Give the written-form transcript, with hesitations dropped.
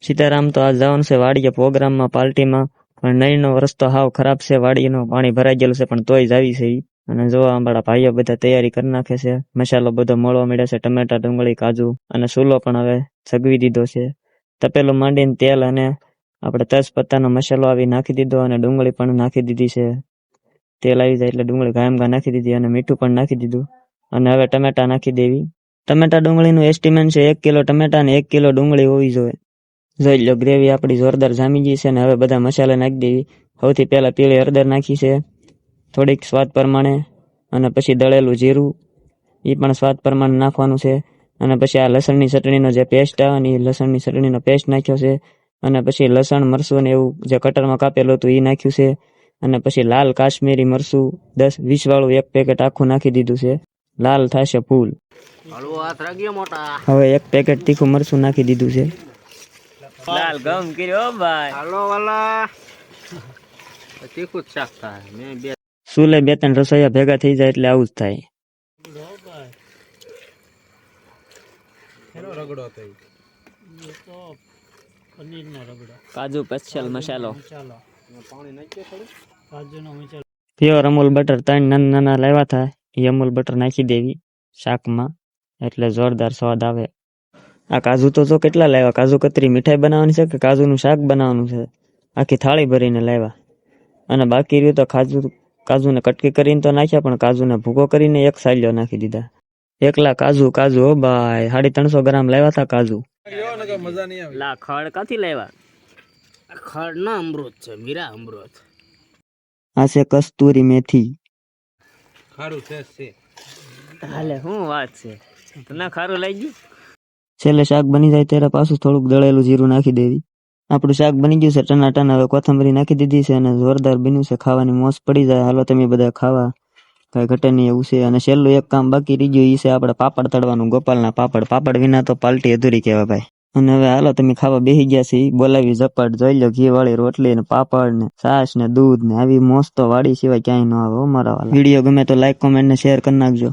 સીતારામ તો આજ જવાનું છે વાડીએ પ્રોગ્રામમાં પાર્ટીમાં, પણ નળીનો રસ્તો હાવ ખરાબ છે, વાડીનું પાણી ભરાઈ ગયેલું છે, પણ તોય જાવી છે ઈ. અને જો અમારા ભાઈઓ બધા તૈયારી કરી નાખે છે, મસાલો બધો મળવા મળ્યા છે, ટમેટા, ડુંગળી, કાજુ, અને સૂલો પણ હવે સગવી દીધો છે. તપેલું માંડીને તેલ અને આપણે તેજપત્તાનો મસાલો આવી નાખી દીધો, અને ડુંગળી પણ નાખી દીધી છે. તેલ આવી જાય એટલે ડુંગળી ગાયમગા નાખી દીધી, અને મીઠું પણ નાખી દીધું, અને હવે ટમેટા નાખી દેવી. ટમેટા ડુંગળીનું એસ્ટિમેટ છે 1 કિલો ટમેટા ને 1 કિલો ડુંગળી હોવી જોઈએ. જોઈ લો, ગ્રેવી આપણી જોરદાર જામી ગઈ છે, અને હવે બધા મસાલા નાખી દેવી. સૌથી પહેલા પીળી હળદર નાખી છે, થોડીક સ્વાદ પ્રમાણે, અને પછી દળેલું જીરું એ પણ સ્વાદ પ્રમાણે નાખવાનું છે. અને પછી આ લસણની ચટણીનો જે પેસ્ટ આવે ને, એ લસણની ચટણીનો પેસ્ટ નાખ્યો છે. અને પછી લસણ, મરચું ને એવું જે કટરમાં કાપેલું હતું એ નાખ્યું છે. અને પછી લાલ કાશ્મીરી મરચું 10-20 વાળું 1 પેકેટ આખું નાખી દીધું છે. લાલ થશે ફૂલ. હવે 1 પેકેટ તીખું મરચું નાખી દીધું છે. લાલ ગમ કર્યો ભાઈ. હાલો વાલા, તીખું શાક થાય. મેં સુલે 2-3 રસોઈયા ભેગા થઈ જાય એટલે આવું જ થાય. કાજુ સ્પેશિયલ મસાલો, પ્યોર અમૂલ બટર 3 નાના લાવ્યા હતા, એ અમૂલ બટર નાખી દેવી શાકમાં એટલે જોરદાર સ્વાદ આવે. આ કાજુ તો જો કેટલા લાવ્યા, કાજુ કતરી મીઠાઈ બનાવવાની છે કે કાજુનું શાક બનાવવાનું છે, આખી થાળી ભરીને લાવ્યા. અને બાકી રહ્યું તો કાજુને કટકી કરીને તો નાખ્યા, પણ કાજુને ભૂકો કરીને 1 સાલ્યો નાખી દીધા. એકલા કાજુ હો ભાઈ, 350 ગ્રામ લાવ્યા હતા કાજુ. લા ખડ કાથી લાવ્યા? ખડ ના અમૃત છે, મીરા અમૃત. આ છે કસ્તુરી મેથી. ખારું છે. હાલે શું વાત છે, તને ખારું લાગ્યું? છેલ્લે શાક બની જાય ત્યારે પાછું થોડુંક દળેલું જીરું નાખી દેવી. આપણું શાક બની ગયું છે ટનાટન. હવે કોથમરી નાખી દીધી છે, અને જોરદાર બન્યું છે, ખાવાની મોજ પડી જાય. હાલો તમે બધા ખાવા, કઈ ઘટે નહીં એવું છે. અને છેલ્લું એક કામ બાકી રહી ગયું, એ છે આપણે પાપડ તળવાનું, ગોપાલના પાપડ વિના તો પાર્ટી અધૂરી કહેવાય ભાઈ. અને હવે હાલો તમે ખાવા બેસી ગયા છે, બોલાવી ઝપટ. જોઈ લો, ઘી વાળી રોટલી ને પાપડ ને છાશ ને દૂધ ને આવી મોજ તો વાડી સિવાય ક્યાંય ન આવે. મારા વાલા વિડીયો ગમે તો લાઈક, કોમેન્ટ ને શેર કરી નાખજો.